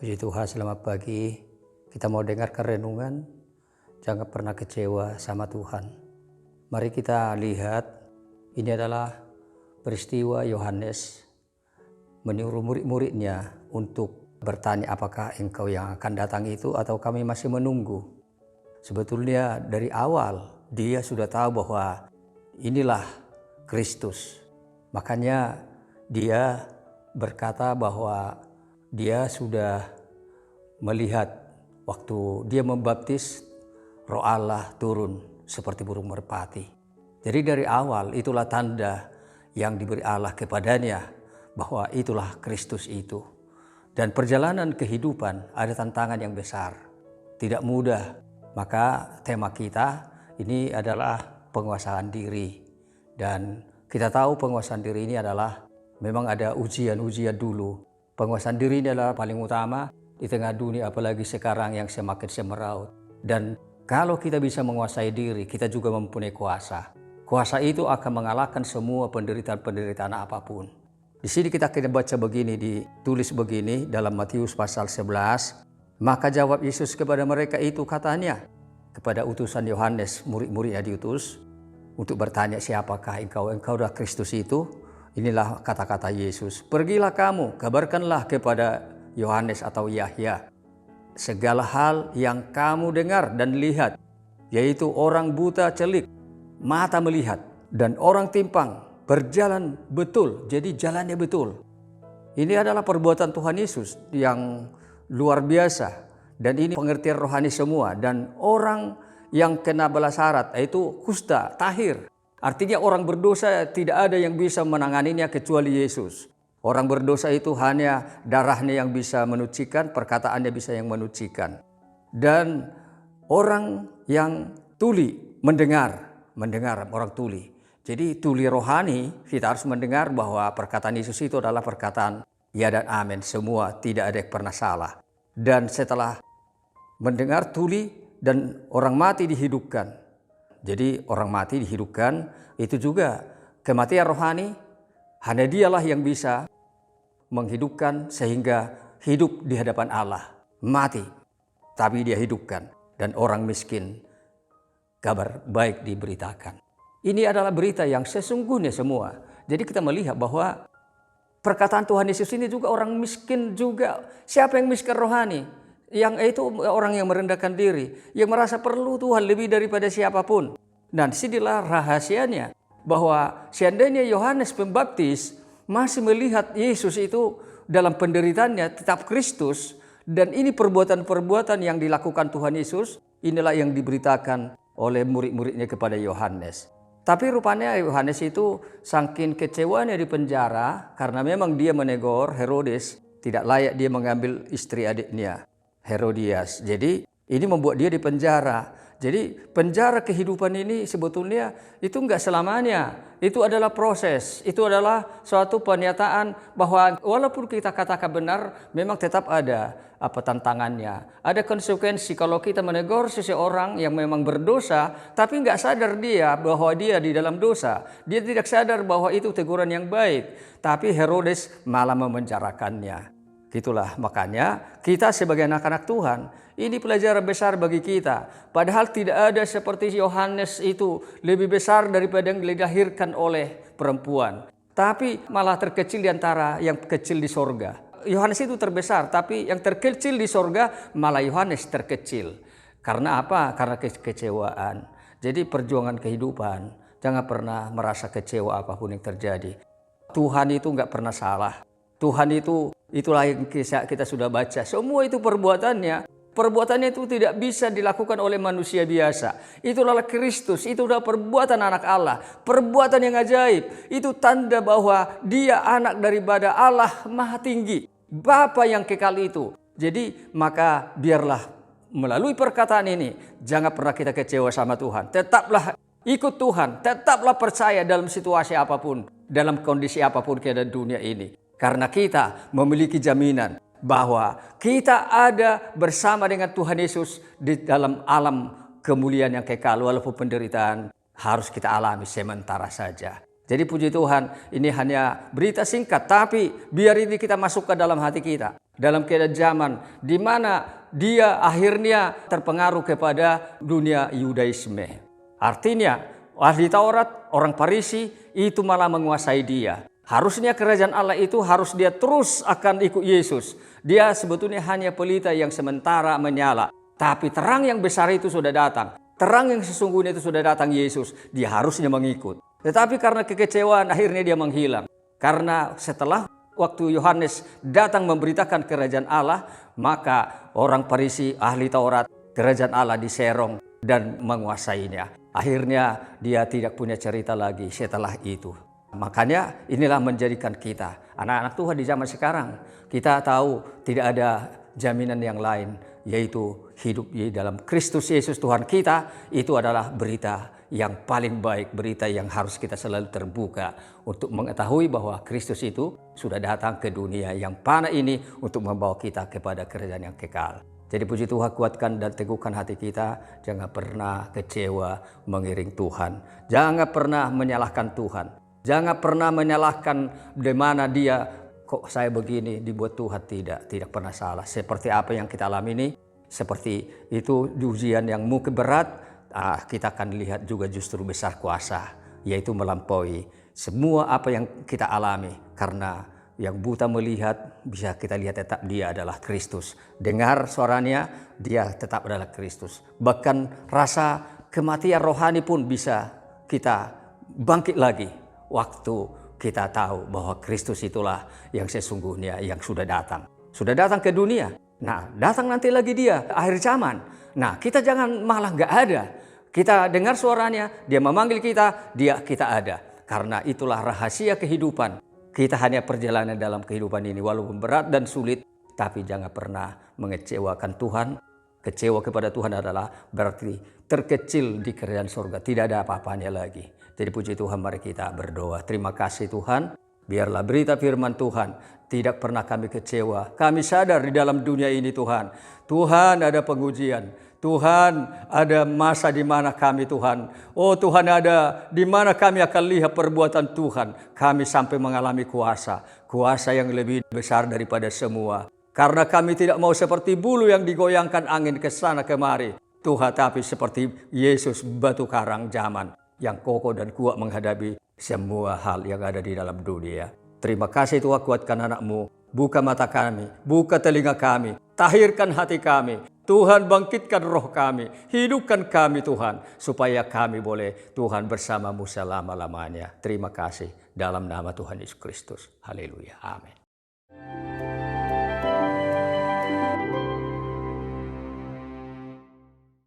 Puji Tuhan, selamat pagi. Kita mau dengarkan renungan, jangan pernah kecewa sama Tuhan. Mari kita lihat, ini adalah peristiwa Yohanes menyuruh murid-muridnya untuk bertanya apakah engkau yang akan datang itu atau kami masih menunggu. Sebetulnya dari awal dia sudah tahu bahwa inilah Kristus. Makanya dia berkata bahwa dia sudah melihat waktu dia membaptis, Roh Allah turun seperti burung merpati. Jadi dari awal itulah tanda yang diberi Allah kepadanya bahwa itulah Kristus itu. Dan perjalanan kehidupan ada tantangan yang besar, tidak mudah. Maka tema kita ini adalah penguasaan diri. Dan kita tahu penguasaan diri ini adalah memang ada ujian-ujian dulu. Penguasaan diri ini adalah paling utama di tengah dunia, apalagi sekarang yang semakin semeraut. Dan kalau kita bisa menguasai diri, kita juga mempunyai kuasa. Kuasa itu akan mengalahkan semua penderitaan-penderitaan apapun. Di sini kita baca begini, ditulis begini dalam Matius pasal 11. Maka jawab Yesus kepada mereka itu, katanya kepada utusan Yohanes, murid-murid yang diutus untuk bertanya, siapakah engkau? Engkau adalah Kristus itu. Inilah kata-kata Yesus. Pergilah kamu, kabarkanlah kepada Yohanes atau Yahya segala hal yang kamu dengar dan lihat, yaitu orang buta celik, mata melihat, dan orang timpang berjalan betul, jadi jalannya betul. Ini adalah perbuatan Tuhan Yesus yang luar biasa, dan ini pengertian rohani semua. Dan orang yang kena balasarat, yaitu kusta, tahir, artinya orang berdosa tidak ada yang bisa menanganinya kecuali Yesus. Orang berdosa itu hanya darahnya yang bisa menucikan, perkataannya bisa yang menucikan. Dan orang yang tuli mendengar orang tuli. Jadi tuli rohani, kita harus mendengar bahwa perkataan Yesus itu adalah perkataan ya dan amin. Semua, tidak ada yang pernah salah. Dan setelah mendengar tuli dan orang mati dihidupkan. Jadi orang mati dihidupkan itu juga kematian rohani, hanya dialah yang bisa menghidupkan sehingga hidup di hadapan Allah. Mati, tapi dia hidupkan. Dan orang miskin, kabar baik diberitakan. Ini adalah berita yang sesungguhnya semua. Jadi kita melihat bahwa perkataan Tuhan Yesus ini juga orang miskin juga. Siapa yang miskin rohani? Yang itu orang yang merendahkan diri, yang merasa perlu Tuhan lebih daripada siapapun. Dan disinilah rahasianya, bahwa seandainya Yohanes Pembaptis masih melihat Yesus itu dalam penderitaannya tetap Kristus, dan ini perbuatan-perbuatan yang dilakukan Tuhan Yesus, inilah yang diberitakan oleh murid-muridnya kepada Yohanes. Tapi rupanya Yohanes itu saking kecewanya di penjara karena memang dia menegur Herodes, tidak layak dia mengambil istri adiknya, Herodias. Jadi ini membuat dia di penjara. Jadi penjara kehidupan ini sebetulnya itu enggak selamanya. Itu adalah proses, itu adalah suatu pernyataan bahwa walaupun kita katakan benar, memang tetap ada tantangannya. Ada konsekuensi kalau kita menegur seseorang yang memang berdosa, tapi enggak sadar dia bahwa dia di dalam dosa. Dia tidak sadar bahwa itu teguran yang baik, tapi Herodes malah memenjarakannya. Itulah makanya kita sebagai anak-anak Tuhan, ini pelajaran besar bagi kita. Padahal tidak ada seperti Yohanes itu lebih besar daripada yang dilahirkan oleh perempuan. Tapi malah terkecil di antara yang kecil di sorga. Yohanes itu terbesar, tapi yang terkecil di sorga malah Yohanes terkecil. Karena apa? Karena kekecewaan. Jadi perjuangan kehidupan, jangan pernah merasa kecewa apapun yang terjadi. Tuhan itu nggak pernah salah. Tuhan itulah yang kita sudah baca. Semua itu perbuatannya itu tidak bisa dilakukan oleh manusia biasa. Itulah Kristus, itu adalah perbuatan anak Allah, perbuatan yang ajaib. Itu tanda bahwa dia anak daripada Allah Maha Tinggi, Bapa yang kekal itu. Jadi maka biarlah melalui perkataan ini, jangan pernah kita kecewa sama Tuhan. Tetaplah ikut Tuhan, tetaplah percaya dalam situasi apapun, dalam kondisi apapun keadaan dunia ini. Karena kita memiliki jaminan bahwa kita ada bersama dengan Tuhan Yesus di dalam alam kemuliaan yang kekal, walaupun penderitaan harus kita alami sementara saja. Jadi puji Tuhan, ini hanya berita singkat, tapi biar ini kita masuk ke dalam hati kita. Dalam keadaan zaman di mana dia akhirnya terpengaruh kepada dunia Yudaisme. Artinya, ahli Taurat, orang Farisi itu malah menguasai dia. Harusnya kerajaan Allah itu harus dia terus akan ikut Yesus. Dia sebetulnya hanya pelita yang sementara menyala. Tapi terang yang besar itu sudah datang. Terang yang sesungguhnya itu sudah datang Yesus. Dia harusnya mengikut. Tetapi karena kekecewaan akhirnya dia menghilang. Karena setelah waktu Yohanes datang memberitakan kerajaan Allah, maka orang Farisi, ahli Taurat, kerajaan Allah diserong dan menguasainya. Akhirnya dia tidak punya cerita lagi setelah itu. Makanya inilah menjadikan kita, anak-anak Tuhan di zaman sekarang. Kita tahu tidak ada jaminan yang lain, yaitu hidup di dalam Kristus Yesus Tuhan kita. Itu adalah berita yang paling baik, berita yang harus kita selalu terbuka untuk mengetahui bahwa Kristus itu sudah datang ke dunia yang fana ini untuk membawa kita kepada kerajaan yang kekal. Jadi puji Tuhan, kuatkan dan teguhkan hati kita. Jangan pernah kecewa mengiring Tuhan. Jangan pernah menyalahkan Tuhan. Jangan pernah menyalahkan di mana dia, kok saya begini, dibuat Tuhan. Tidak pernah salah. Seperti apa yang kita alami ini, seperti itu ujian yang mungkin berat, kita akan lihat juga justru besar kuasa, yaitu melampaui semua apa yang kita alami. Karena yang buta melihat, bisa kita lihat tetap dia adalah Kristus. Dengar suaranya, dia tetap adalah Kristus. Bahkan rasa kematian rohani pun bisa kita bangkit lagi waktu kita tahu bahwa Kristus itulah yang sesungguhnya yang sudah datang. Sudah datang ke dunia. Nah, datang nanti lagi dia, akhir zaman. Nah, kita jangan malah nggak ada. Kita dengar suaranya, dia memanggil kita ada. Karena itulah rahasia kehidupan. Kita hanya perjalanan dalam kehidupan ini walaupun berat dan sulit, tapi jangan pernah mengecewakan Tuhan. Kecewa kepada Tuhan adalah berarti terkecil di kerajaan surga, tidak ada apa-apanya lagi. Jadi puji Tuhan, mari kita berdoa. Terima kasih Tuhan, biarlah berita firman Tuhan tidak pernah kami kecewa. Kami sadar di dalam dunia ini Tuhan ada pengujian. Tuhan, ada masa di mana kami Tuhan, oh Tuhan, ada di mana kami akan lihat perbuatan Tuhan. Kami sampai mengalami kuasa yang lebih besar daripada semua. Karena kami tidak mau seperti bulu yang digoyangkan angin ke sana kemari. Tuhan, tapi seperti Yesus, batu karang zaman yang kokoh dan kuat menghadapi semua hal yang ada di dalam dunia. Terima kasih Tuhan, kuatkan anak-Mu. Buka mata kami, buka telinga kami, tahirkan hati kami. Tuhan, bangkitkan roh kami, hidupkan kami Tuhan, supaya kami boleh Tuhan bersama-Mu selama-lamanya. Terima kasih dalam nama Tuhan Yesus Kristus. Haleluya. Amin.